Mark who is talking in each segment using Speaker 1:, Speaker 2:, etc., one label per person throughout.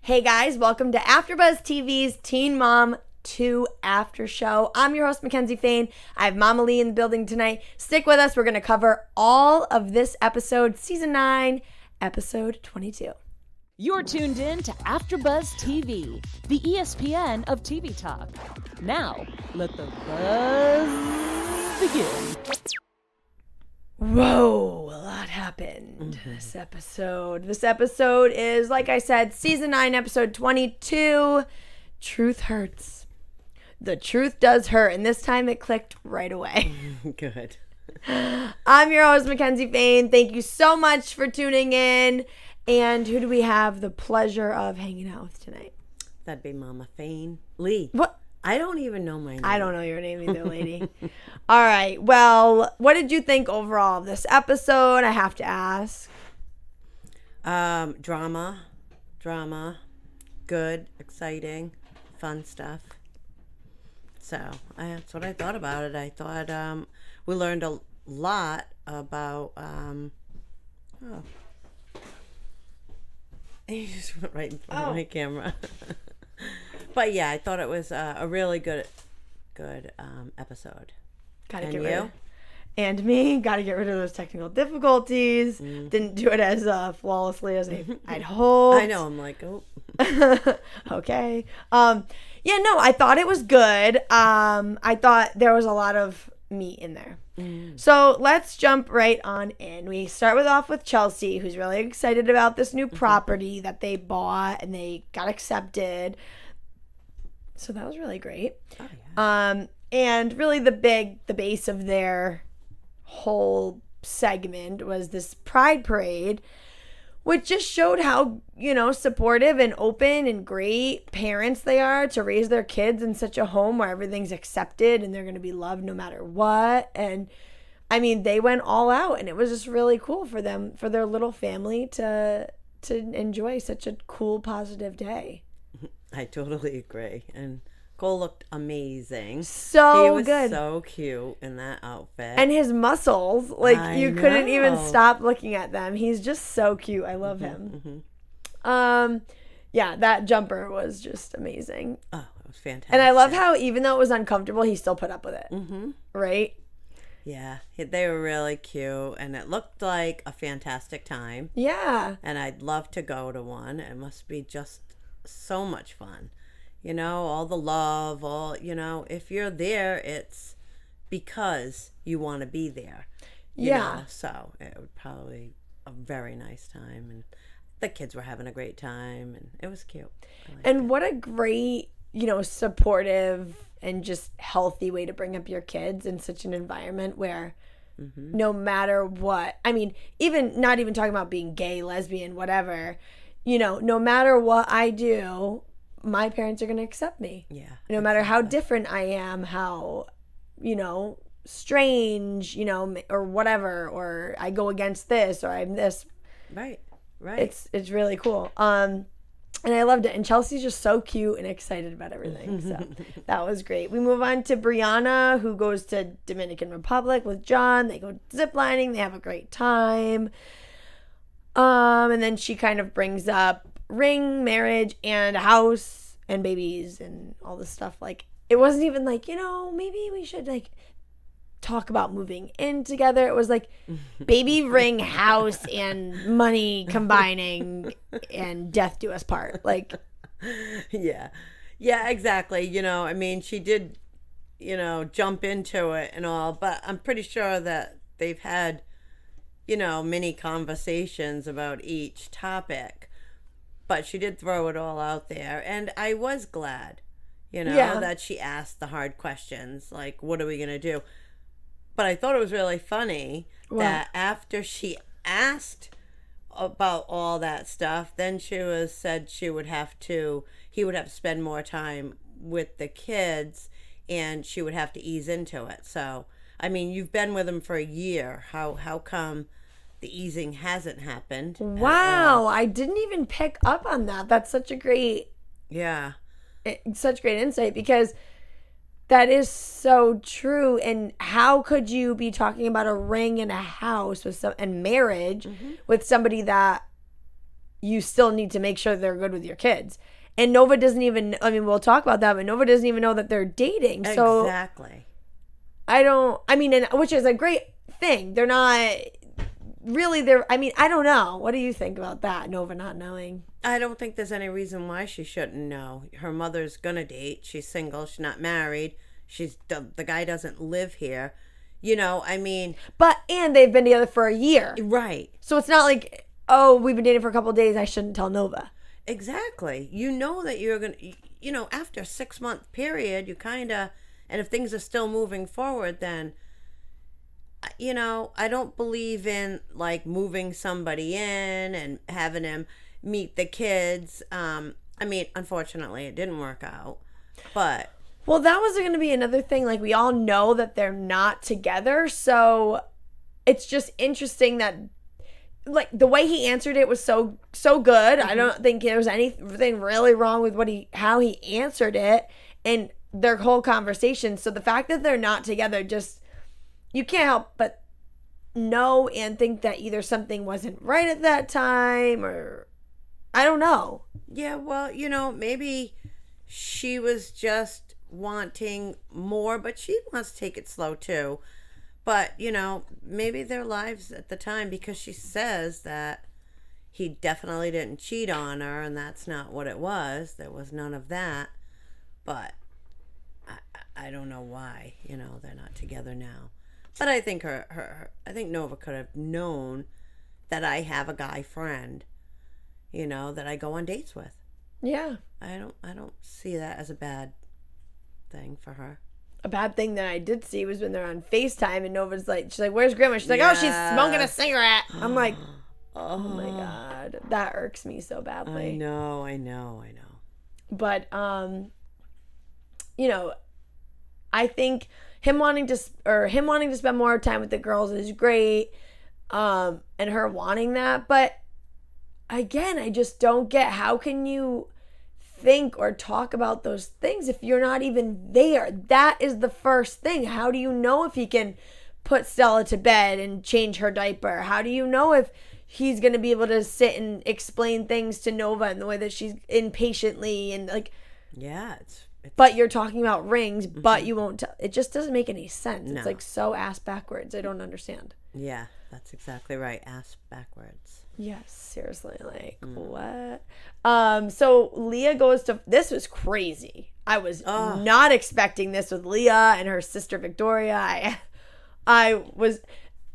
Speaker 1: Hey guys, welcome to AfterBuzz TV's Teen Mom 2 After Show. I'm your host, Mackenzie Fain. I have Mama Lee in the building tonight. Stick with us. We're going to cover all of this episode, Season 9, Episode 22.
Speaker 2: You're tuned in to AfterBuzz TV, the ESPN of TV talk. Now, let the buzz begin.
Speaker 1: Whoa, a lot happened this episode. This episode is, like I said, Season 9, Episode 22, Truth Hurts. The truth does hurt, and this time it clicked right away.
Speaker 3: Good.
Speaker 1: I'm your host, Mackenzie Fain. Thank you so much for tuning in. And who do we have the pleasure of hanging out with tonight?
Speaker 3: That'd be Mama Fain. Lee.
Speaker 1: What?
Speaker 3: I don't even know my name.
Speaker 1: I don't know your name either, lady. All right. Well, what did you think overall of this episode? I have to ask.
Speaker 3: Drama. Good, exciting, fun stuff. So that's what I thought about it. I thought we learned a lot about... You just went right in front of my camera. But yeah, I thought it was a really good episode.
Speaker 1: Gotta
Speaker 3: and
Speaker 1: get
Speaker 3: you?
Speaker 1: rid of, and me, gotta get rid of those technical difficulties. Didn't do it as flawlessly as I'd hoped.
Speaker 3: I know, I'm like, oh.
Speaker 1: Okay. Yeah, no, I thought it was good. I thought there was a lot of meat in there. So let's jump right on in. We start off with Chelsea, who's really excited about this new property that they bought and they got accepted. So that was really great.
Speaker 3: Oh, yeah.
Speaker 1: And really the base of their whole segment was this Pride Parade, which just showed how, supportive and open and great parents they are to raise their kids in such a home where everything's accepted and they're going to be loved no matter what. And I mean, they went all out, and it was just really cool for them, for their little family to enjoy such a cool, positive day.
Speaker 3: I totally agree. And Cole looked amazing.
Speaker 1: He was
Speaker 3: good. So cute in that outfit.
Speaker 1: And his muscles, you couldn't even stop looking at them. He's just so cute. I love him. Yeah, that jumper was just amazing.
Speaker 3: Oh, it was fantastic.
Speaker 1: And I love how even though it was uncomfortable, he still put up with it. Right?
Speaker 3: Yeah, they were really cute, and it looked like a fantastic time.
Speaker 1: Yeah.
Speaker 3: And I'd love to go to one. It must be just so much fun. All the love, if you're there, it's because you want to be there.
Speaker 1: Yeah.
Speaker 3: So it was probably a very nice time, and the kids were having a great time, and it was cute.
Speaker 1: And what a great, supportive and just healthy way to bring up your kids in such an environment where no matter what, I mean, even not even talking about being gay, lesbian, whatever, no matter what I do, my parents are going to accept me.
Speaker 3: Yeah.
Speaker 1: No matter how different I am, how, strange, or whatever, or I go against this, or I'm this.
Speaker 3: Right.
Speaker 1: It's really cool. And I loved it. And Chelsea's just so cute and excited about everything. So that was great. We move on to Briana, who goes to Dominican Republic with John. They go ziplining. They have a great time. And then she kind of brings up ring, marriage, and a house, and babies, and all this stuff. It wasn't even maybe we should talk about moving in together. It was baby, ring, house, and money combining, and death do us part.
Speaker 3: Yeah, exactly. I mean, she did, jump into it and all, but I'm pretty sure that they've had, many conversations about each topic. But she did throw it all out there. And I was glad, that she asked the hard questions. What are we going to do? But I thought it was really funny that after she asked about all that stuff, then he would have to spend more time with the kids, and she would have to ease into it. So, I mean, you've been with him for a year. How come the easing hasn't happened?
Speaker 1: Wow, I didn't even pick up on that. That's such a great, such great insight, because that is so true. And how could you be talking about a ring and a house and marriage with somebody that you still need to make sure they're good with your kids. And Nova doesn't even, I mean, we'll talk about that, but Nova doesn't even know that they're dating. So
Speaker 3: exactly.
Speaker 1: Which is a great thing. They're not really I don't know. What do you think about that, Nova not knowing?
Speaker 3: I don't think there's any reason why she shouldn't know. Her mother's gonna date. She's single. She's not married. The guy doesn't live here.
Speaker 1: And they've been together for a year.
Speaker 3: Right.
Speaker 1: So it's not like, oh, we've been dating for a couple of days, I shouldn't tell Nova.
Speaker 3: Exactly. You know that you're going to, after a 6-month period, you kind of, and if things are still moving forward, then, I don't believe in like moving somebody in and having him meet the kids. Unfortunately, it didn't work out, but.
Speaker 1: Well, that was going to be another thing. Like, we all know that they're not together. So it's just interesting that, like, the way he answered it was so good. I don't think there was anything really wrong with how he answered it and their whole conversation. So the fact that they're not together, just, you can't help but know and think that either something wasn't right at that time, or I don't know.
Speaker 3: Yeah, well, maybe she was just wanting more, but she wants to take it slow too. But maybe their lives at the time, because she says that he definitely didn't cheat on her, and that's not what it was. There was none of that. But I don't know why they're not together now. But I think I think Nova could have known that I have a guy friend that I go on dates with.
Speaker 1: Yeah,
Speaker 3: I don't see that as a bad thing for her.
Speaker 1: A bad thing that I did see was when they're on FaceTime and Nova's like, she's like, where's Grandma? She's like, oh, she's smoking a cigarette. I'm like, oh my God, that irks me so badly.
Speaker 3: I know.
Speaker 1: But, I think him wanting to spend more time with the girls is great. And her wanting that. But again, I just don't get, how can you think or talk about those things if you're not even there? That is the first thing. How do you know if he can put Stella to bed and change her diaper? How do you know if he's going to be able to sit and explain things to Nova in the way that she's impatiently and like,
Speaker 3: yeah, it's
Speaker 1: but you're talking about rings, but you won't tell. It just doesn't make any sense. No. It's like so ass backwards. I don't understand.
Speaker 3: Yeah, that's exactly right. Ass backwards.
Speaker 1: Yes, seriously, like what? So Leah goes to, this was crazy. I was not expecting this with Leah and her sister Victoria. I'll tell you what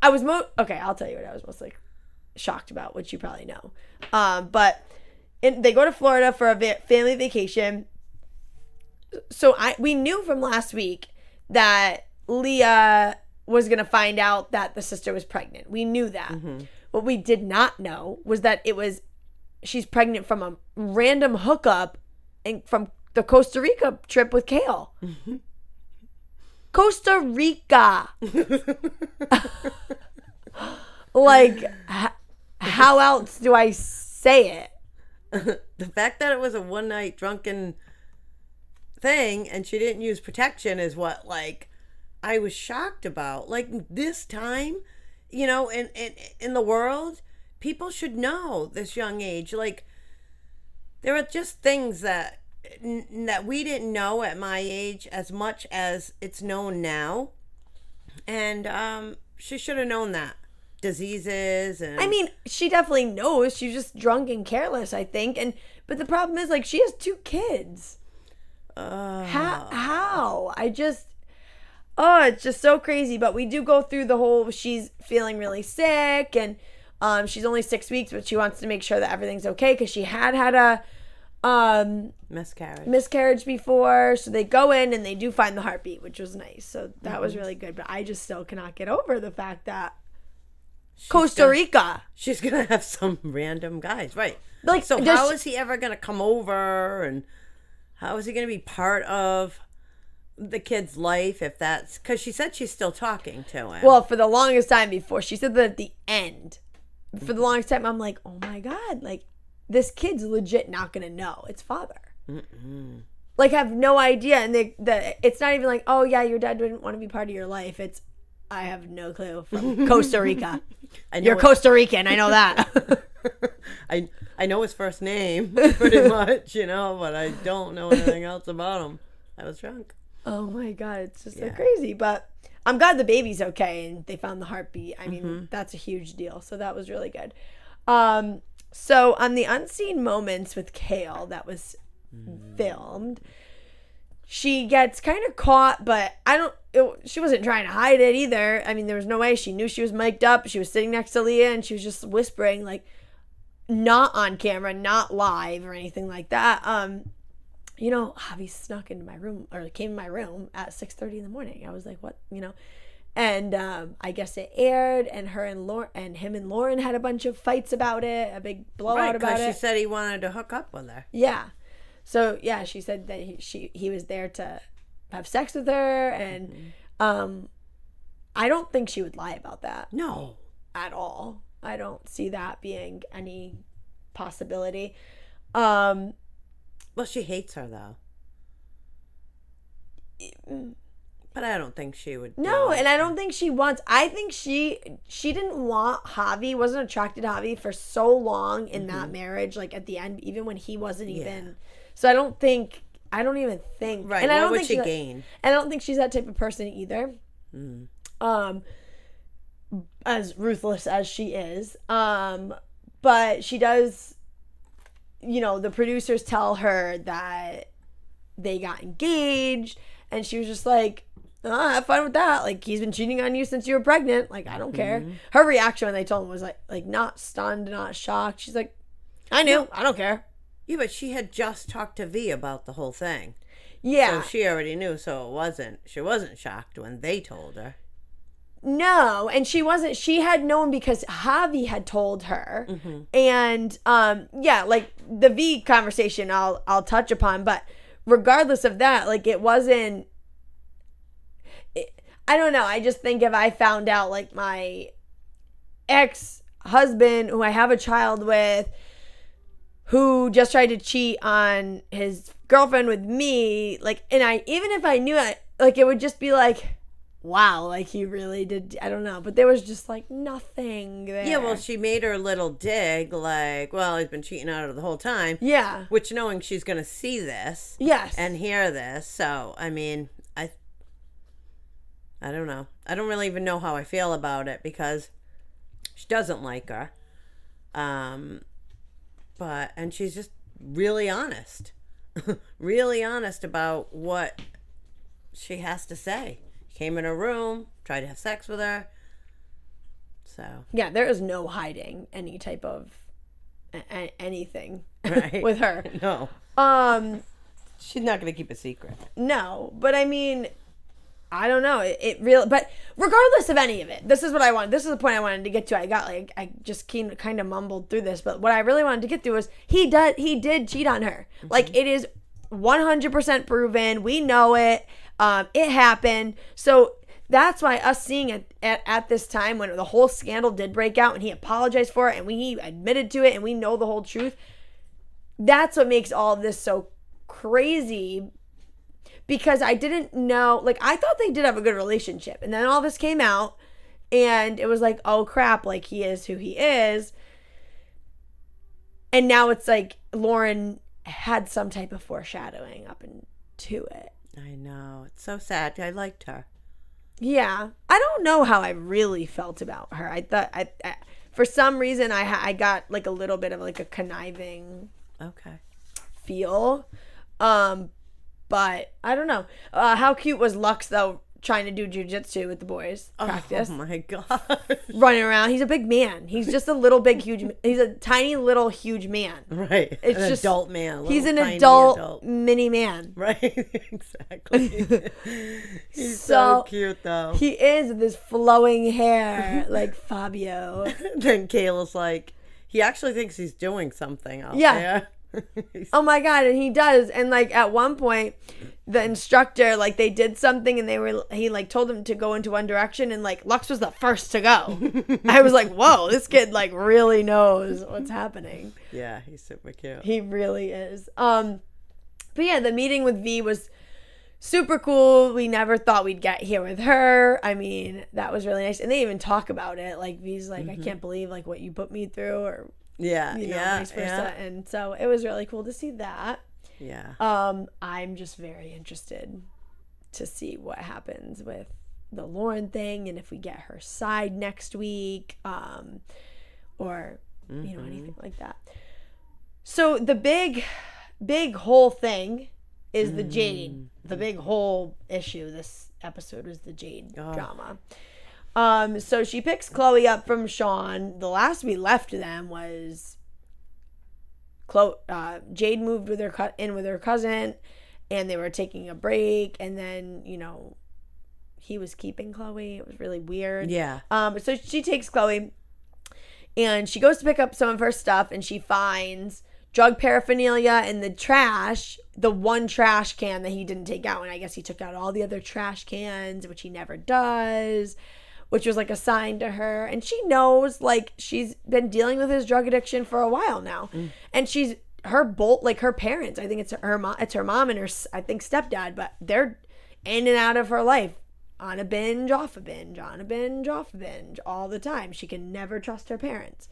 Speaker 1: I was most like shocked about, which you probably know. But they go to Florida for a family vacation. So we knew from last week that Leah was going to find out that the sister was pregnant. We knew that. Mm-hmm. What we did not know was that she's pregnant from a random hookup and from the Costa Rica trip with Kale. Mm-hmm. Costa Rica. Like, how else do I say it?
Speaker 3: The fact that it was a one-night drunken thing and she didn't use protection is what, like, I was shocked about. Like, this time, in the world, people should know this young age. Like, there are just things that we didn't know at my age as much as it's known now. And she should have known that. Diseases and...
Speaker 1: I mean, she definitely knows. She's just drunk and careless, I think. But the problem is, like, she has 2 kids. How? It's just so crazy. But we do go through the whole, she's feeling really sick and she's only 6 weeks, but she wants to make sure that everything's okay because she had a miscarriage before. So they go in and they do find the heartbeat, which was nice. So that was really good. But I just still cannot get over the fact that Costa Rica.
Speaker 3: She's going to have some random guys, right?
Speaker 1: Like,
Speaker 3: so how is he ever going to come over, and how is he going to be part of the kid's life if that's... Because she said she's still talking to him.
Speaker 1: Well, for the longest time before. She said that at the end. For the longest time, I'm like, oh my God. Like, this kid's legit not going to know its father. Mm-mm. Like, I have no idea. And it's not even like, oh yeah, your dad didn't want to be part of your life. It's, I have no clue. From Costa Rica. You're
Speaker 3: it.
Speaker 1: Costa Rican. I know that.
Speaker 3: I know his first name pretty much, but I don't know anything else about him. I was drunk.
Speaker 1: Oh my God, it's just so crazy. But I'm glad the baby's okay and they found the heartbeat. I mean, that's a huge deal. So that was really good. So on the unseen moments with Kale that was filmed, she gets kind of caught, but she wasn't trying to hide it either. I mean, there was no way. She knew she was mic'd up. She was sitting next to Leah and she was just whispering, like, not on camera, not live or anything like that. Javi snuck into my room or came in my room at 6:30 in the morning. I was like, what, And I guess it aired, and him and Lauren had a bunch of fights about it, a big blowout about it.
Speaker 3: Because she said he wanted to hook up with her.
Speaker 1: Yeah. So yeah, she said that he was there to have sex with her, and I don't think she would lie about that.
Speaker 3: No,
Speaker 1: at all. I don't see that being any possibility. Well,
Speaker 3: she hates her though. But I don't think she would.
Speaker 1: No, and I don't think she wants. I think she didn't want Javi, wasn't attracted to Javi for so long in that marriage, like at the end, even when he wasn't even. So I don't even think.
Speaker 3: Right.
Speaker 1: And I
Speaker 3: what
Speaker 1: don't
Speaker 3: would
Speaker 1: think
Speaker 3: she gain?
Speaker 1: And I don't think she's that type of person either. As ruthless as she is. But she does, the producers tell her that they got engaged, and she was just like, have fun with that. Like, he's been cheating on you since you were pregnant. Like, I don't care. Her reaction when they told him was like not stunned, not shocked. She's like, I knew. I don't care.
Speaker 3: Yeah, but she had just talked to V about the whole thing.
Speaker 1: Yeah.
Speaker 3: So she already knew, she wasn't shocked when they told her.
Speaker 1: No, and she had known because Javi had told her. And like the V conversation I'll touch upon, but regardless of that, like it wasn't, I don't know. I just think if I found out like my ex-husband who I have a child with, who just tried to cheat on his girlfriend with me, like, and even if I knew it, like, it would just be like, wow, like he really did. I don't know, but there was just like nothing there.
Speaker 3: Yeah, well, she made her little dig, like, well, he's been cheating on her the whole time.
Speaker 1: Yeah.
Speaker 3: Which, knowing she's going to see this.
Speaker 1: Yes.
Speaker 3: And hear this. So, I mean, I don't know. I don't really even know how I feel about it because she doesn't like her. And she's just really honest. Really honest about what she has to say. Came in her room, tried to have sex with her. So. Yeah,
Speaker 1: there is no hiding any type of anything
Speaker 3: with
Speaker 1: her.
Speaker 3: No. She's not going to keep a secret.
Speaker 1: No, but I mean, I don't know. But regardless of any of it, this is what I want. This is the point I wanted to get to. I just kind of mumbled through this, but what I really wanted to get to was he did cheat on her. Like, it is 100% proven. We know it. It happened. So that's why us seeing it at this time when the whole scandal did break out and he apologized for it and he admitted to it and we know the whole truth. That's what makes all of this so crazy, because I didn't know, like, I thought they did have a good relationship, and then all this came out and it was like, oh crap, like he is who he is. And now it's like Lauren had some type of foreshadowing up into it.
Speaker 3: I know. It's so sad. I liked her.
Speaker 1: Yeah. I don't know how I really felt about her. I thought, I for some reason, I got like a little bit of like a conniving feel. But I don't know. How cute was Lux, though, trying to do jujitsu with the boys? Practice.
Speaker 3: Oh, my God.
Speaker 1: Running around. He's a big man. He's just a little big, huge. He's a tiny, little, huge man.
Speaker 3: Right.
Speaker 1: It's
Speaker 3: an
Speaker 1: just
Speaker 3: adult man.
Speaker 1: He's an adult mini man.
Speaker 3: Right. Exactly. He's so cute, though.
Speaker 1: He is, with his flowing hair, like Fabio.
Speaker 3: Then Kayla's like, he actually thinks he's doing something out there.
Speaker 1: Oh my God, and he does. And like at one point the instructor, like, they did something and he like told him to go into one direction, and like Lux was the first to go. I was like, whoa, this kid like really knows what's happening.
Speaker 3: Yeah, he's super cute.
Speaker 1: He really is. But yeah, the meeting with V was super cool. We never thought we'd get here with her. I mean, that was really nice. And they even talk about it. Like, V's like, I can't believe, like, what you put me through, or, vice versa. And so it was really cool to see that.
Speaker 3: Yeah.
Speaker 1: I'm just very interested to see what happens with the Lauren thing, and if we get her side next week, or, anything like that. So the big whole thing is the Jade. The big whole issue this episode was the Jade drama. So she picks Chloe up from Sean. The last we left them was Jade moved with her cousin, and they were taking a break, and then, he was keeping Chloe. It was really weird.
Speaker 3: Yeah.
Speaker 1: So she takes Chloe, and she goes to pick up some of her stuff, and she finds drug paraphernalia in the trash, the one trash can that he didn't take out. And I guess he took out all the other trash cans, which he never does, which was like a sign to her. And she knows, like, she's been dealing with his drug addiction for a while now. And her parents, I think it's her mom and her, I think, stepdad, but they're in and out of her life. On a binge, off a binge, on a binge, off a binge, all the time. She can never trust her parents.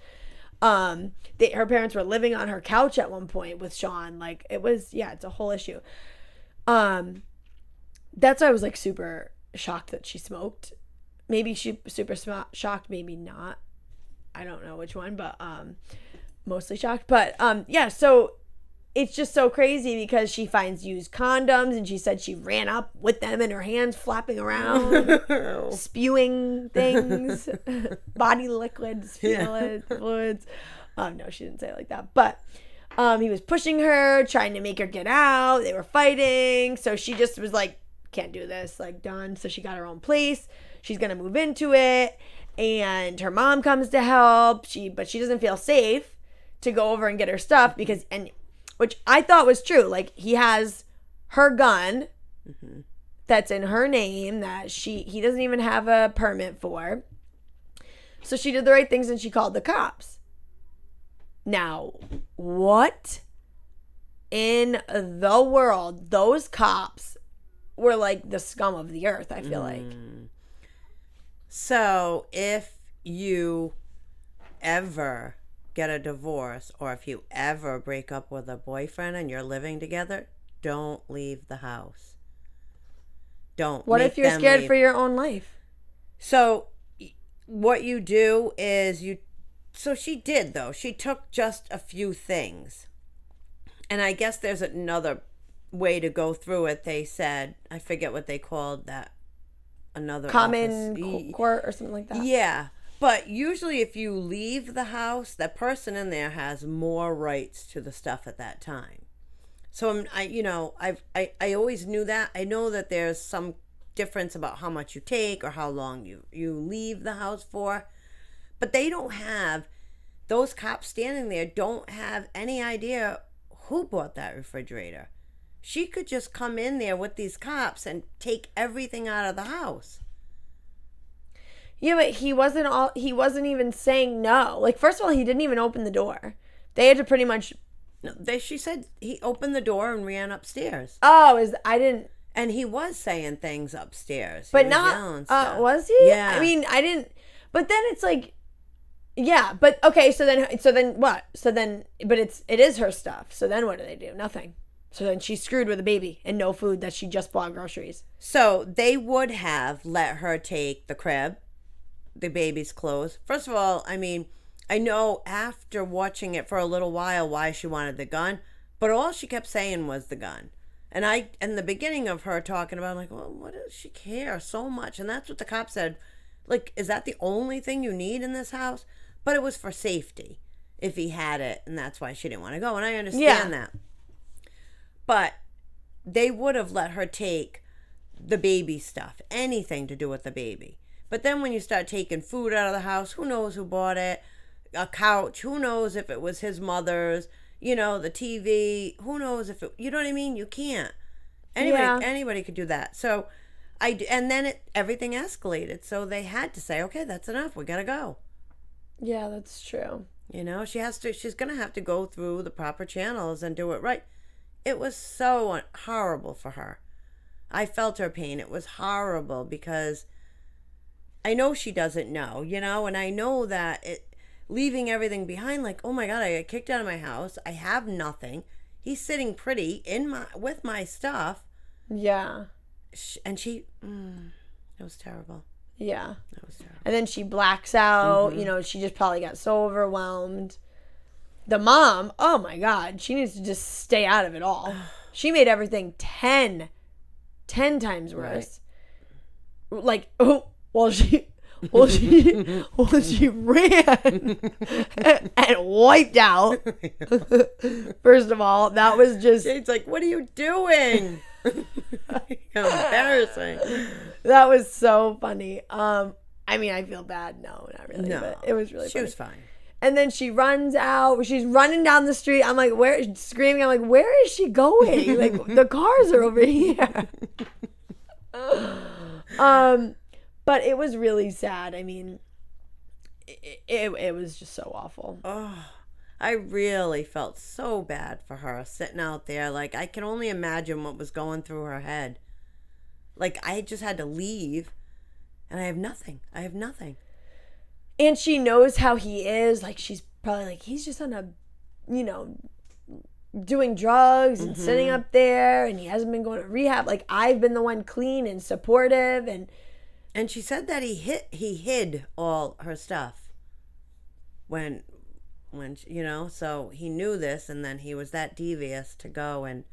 Speaker 1: Her parents were living on her couch at one point with Sean. Like, it was, it's a whole issue. That's why I was, like, super shocked that she smoked. Maybe she super shocked, maybe not. I don't know which one, but mostly shocked. But so it's just so crazy because she finds used condoms, and she said she ran up with them in her hands, flapping around, spewing things, body liquids, fluids. No, she didn't say it like that. But he was pushing her, trying to make her get out. They were fighting. So she just was like, can't do this, like, done. So she got her own place. She's going to move into it. And her mom comes to help. But she doesn't feel safe to go over and get her stuff which I thought was true. Like, he has her gun that's in her name that he doesn't even have a permit for. So she did the right things and she called the cops. Now, what in the world? Those cops were like the scum of the earth, I feel like.
Speaker 3: So if you ever get a divorce, or if you ever break up with a boyfriend and you're living together, don't leave the house. Don't.
Speaker 1: What if you're scared for your own life?
Speaker 3: So what you do is so she did, though. She took just a few things. And I guess there's another way to go through it. They said, I forget what they called that, another
Speaker 1: common court or something like that.
Speaker 3: Yeah. But usually if you leave the house, that person in there has more rights to the stuff at that time. So I always knew that. I know that there's some difference about how much you take or how long you leave the house for. But those cops standing there don't have any idea who bought that refrigerator. She could just come in there with these cops and take everything out of the house.
Speaker 1: Yeah, but he wasn't even saying no. Like, first of all, he didn't even open the door. They had to pretty much.
Speaker 3: No, she said he opened the door and ran upstairs.
Speaker 1: Oh, I didn't.
Speaker 3: And he was saying things upstairs.
Speaker 1: But not. Was he?
Speaker 3: Yeah.
Speaker 1: I mean, I didn't. But then it's like, yeah. But okay. So then what? But it is her stuff. So then what do they do? Nothing. So then she's screwed with a baby and no food that she just bought groceries.
Speaker 3: So they would have let her take the crib, the baby's clothes. First of all, I mean, I know after watching it for a little while why she wanted the gun, but all she kept saying was the gun. And in the beginning of her talking about, like, well, what does she care so much? And that's what the cop said. Like, is that the only thing you need in this house? But it was for safety if he had it, and that's why she didn't want to go. And I understand that. But they would have let her take the baby stuff, anything to do with the baby. But then when you start taking food out of the house, who knows who bought it? A couch, who knows if it was his mother's? The TV, who knows if it, you know what I mean? You can't. Anybody could do that. So and then everything escalated. So they had to say, okay, that's enough. We got to go.
Speaker 1: Yeah, that's true.
Speaker 3: She's going to have to go through the proper channels and do it right. It was so horrible for her. I felt her pain. It was horrible because I know she doesn't know, and I know that leaving everything behind, like, oh my God, I got kicked out of my house. I have nothing. He's sitting pretty with my stuff.
Speaker 1: Yeah.
Speaker 3: And it was terrible.
Speaker 1: Yeah.
Speaker 3: It was terrible.
Speaker 1: And then she blacks out. She just probably got so overwhelmed. The mom, oh my God, she needs to just stay out of it all. She made everything 10 times worse. Right. Like, she ran and wiped out. First of all, that was just...
Speaker 3: Jade's like, what are you doing? Embarrassing.
Speaker 1: That was so funny. I mean, I feel bad. No, not really.
Speaker 3: No,
Speaker 1: but it was really funny.
Speaker 3: She was fine.
Speaker 1: And then she runs out. She's running down the street. I'm like, screaming. I'm like, where is she going? Like, the cars are over here. But it was really sad. I mean, it was just so awful.
Speaker 3: Oh, I really felt so bad for her sitting out there. Like, I can only imagine what was going through her head. Like, I just had to leave, and I have nothing.
Speaker 1: And she knows how he is. Like, she's probably like, he's just on a, doing drugs and sitting up there, and he hasn't been going to rehab. Like, I've been the one clean and supportive,
Speaker 3: and she said that he hid all her stuff when so he knew this, and then he was that devious to go and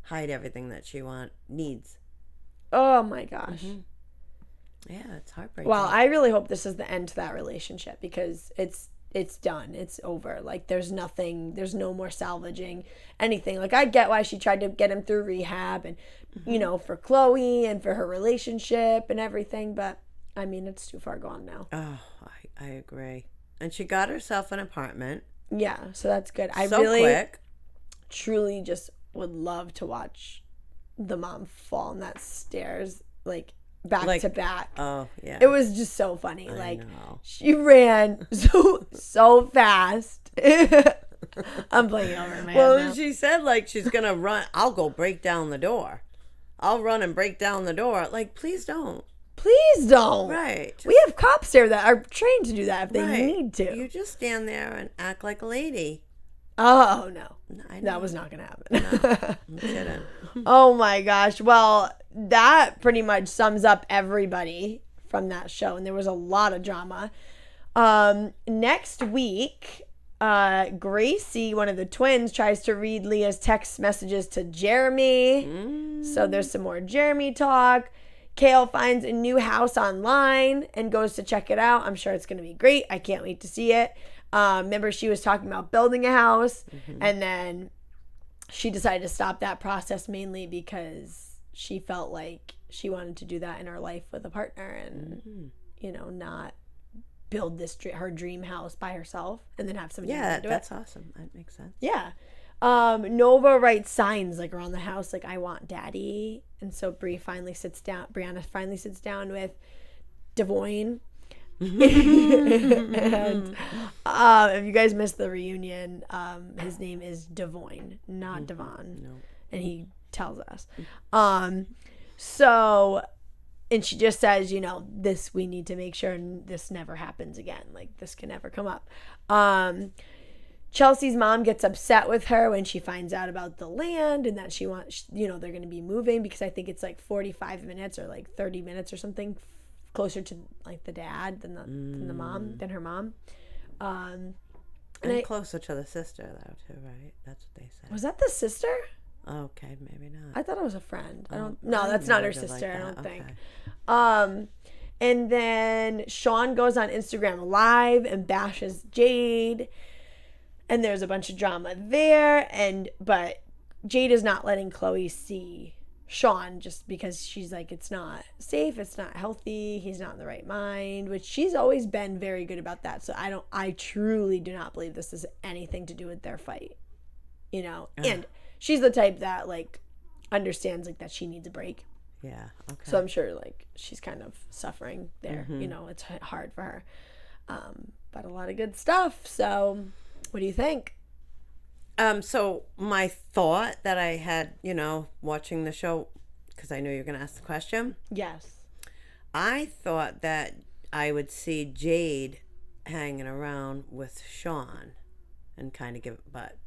Speaker 3: hide everything that she needs.
Speaker 1: Oh my gosh.
Speaker 3: Yeah, it's heartbreaking.
Speaker 1: Well, I really hope this is the end to that relationship, because it's done. It's over. Like, there's no more salvaging anything. Like, I get why she tried to get him through rehab and, for Chloe and for her relationship and everything. But, I mean, it's too far gone now.
Speaker 3: Oh, I agree. And she got herself an apartment.
Speaker 1: Yeah, so that's good. I
Speaker 3: so
Speaker 1: really,
Speaker 3: quick.
Speaker 1: Truly just would love to watch the mom fall on that stairs, like, back to back.
Speaker 3: Oh, yeah.
Speaker 1: It was just so funny.
Speaker 3: I know.
Speaker 1: She ran so fast. I'm playing it over in my head now.
Speaker 3: She said, like, she's going to run. I'll go break down the door. I'll run and break down the door. Like, please don't.
Speaker 1: Please don't.
Speaker 3: Right.
Speaker 1: We have cops there that are trained to do that if they need to.
Speaker 3: You just stand there and act like a lady.
Speaker 1: Oh, no. That was not going to happen.
Speaker 3: No, I'm kidding.
Speaker 1: Oh, my gosh. Well, that pretty much sums up everybody from that show. And there was a lot of drama. Next week, Gracie, one of the twins, tries to read Leah's text messages to Jeremy. So there's some more Jeremy talk. Kale finds a new house online and goes to check it out. I'm sure it's going to be great. I can't wait to see it. Remember, she was talking about building a house, and then she decided to stop that process mainly because she felt like she wanted to do that in her life with a partner and, not build her dream house by herself and then have somebody do it.
Speaker 3: That's awesome. That makes sense.
Speaker 1: Yeah. Nova writes signs like around the house, like, I want daddy. And so Brianna finally sits down with Devoyne. And if you guys missed the reunion, his name is Devoyne, not Devon.
Speaker 3: No.
Speaker 1: And he tells us. And she just says, this, we need to make sure this never happens again. Like, this can never come up. Chelsea's mom gets upset with her when she finds out about the land and that she wants, they're going to be moving, because I think it's like 45 minutes or like 30 minutes or something closer to like the dad than her mom. And
Speaker 3: closer to the sister though too, right? That's what they said.
Speaker 1: Was that the sister?
Speaker 3: Okay, maybe not.
Speaker 1: I thought it was a friend. No, that's not her sister. Like, I don't think. And then Sean goes on Instagram Live and bashes Jade. And there's a bunch of drama there, but Jade is not letting Chloe see Sean just because she's like, it's not safe, it's not healthy, he's not in the right mind, which she's always been very good about that. So I truly do not believe this has anything to do with their fight, And she's the type that like understands like that she needs a break.
Speaker 3: Yeah. Okay.
Speaker 1: So I'm sure like she's kind of suffering there. It's hard for her, but a lot of good stuff. So. What do you think?
Speaker 3: So my thought that I had, watching the show, because I knew you were going to ask the question.
Speaker 1: Yes.
Speaker 3: I thought that I would see Jade hanging around with Sean and kind of but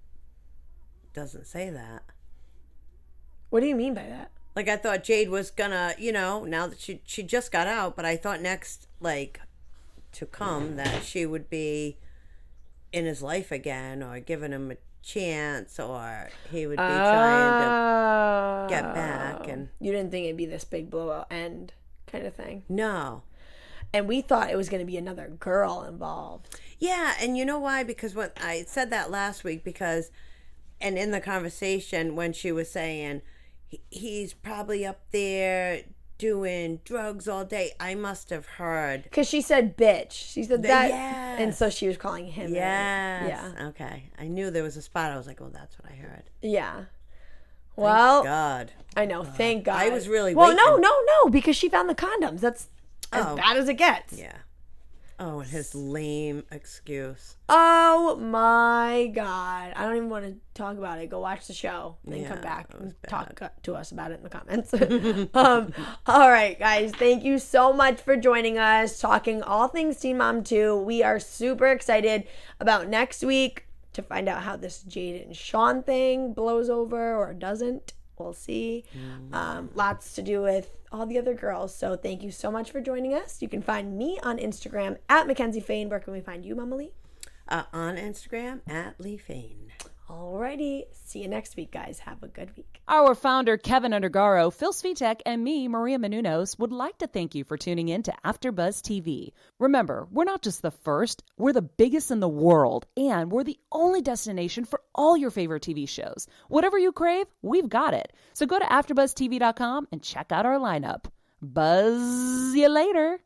Speaker 3: doesn't say that.
Speaker 1: What do you mean by that?
Speaker 3: Like, I thought Jade was gonna, now that she just got out, but I thought next, like, to come that she would be in his life again or giving him a chance, or he would be trying to get back. And
Speaker 1: you didn't think it'd be this big blowout end kind of thing?
Speaker 3: No.
Speaker 1: And we thought it was going to be another girl involved.
Speaker 3: Yeah, and you know why? Because what I said that last week, and in the conversation when she was saying he's probably up there doing drugs all day, I must have heard.
Speaker 1: Because she said bitch. She said that.
Speaker 3: Yes.
Speaker 1: And so she was calling him.
Speaker 3: Yes.
Speaker 1: Yeah.
Speaker 3: Okay. I knew there was a spot. I was like, oh, that's what I heard.
Speaker 1: Yeah. Well.
Speaker 3: Thank God.
Speaker 1: I know. Thank God.
Speaker 3: I was really
Speaker 1: Well,
Speaker 3: waiting.
Speaker 1: no, because she found the condoms. That's as bad as it gets.
Speaker 3: Yeah. Oh, and his lame excuse.
Speaker 1: Oh my God. I don't even want to talk about it. Go watch the show. Then come back and talk to us about it in the comments. All right, guys. Thank you so much for joining us, talking all things Teen Mom 2. We are super excited about next week to find out how this Jade and Sean thing blows over or doesn't. We'll see. Lots to do with all the other girls. So thank you so much for joining us. You can find me on Instagram at Mackenzie Fain. Where can we find you, Mama Lee?
Speaker 3: On Instagram at Lee Fain.
Speaker 1: Alrighty. See you next week, guys. Have a good week.
Speaker 2: Our founder, Keven Undergaro, Phil Svitek, and me, Maria Menounos, would like to thank you for tuning in to AfterBuzz TV. Remember, we're not just the first, we're the biggest in the world, and we're the only destination for all your favorite TV shows. Whatever you crave, we've got it. So go to AfterBuzzTV.com and check out our lineup. Buzz you later.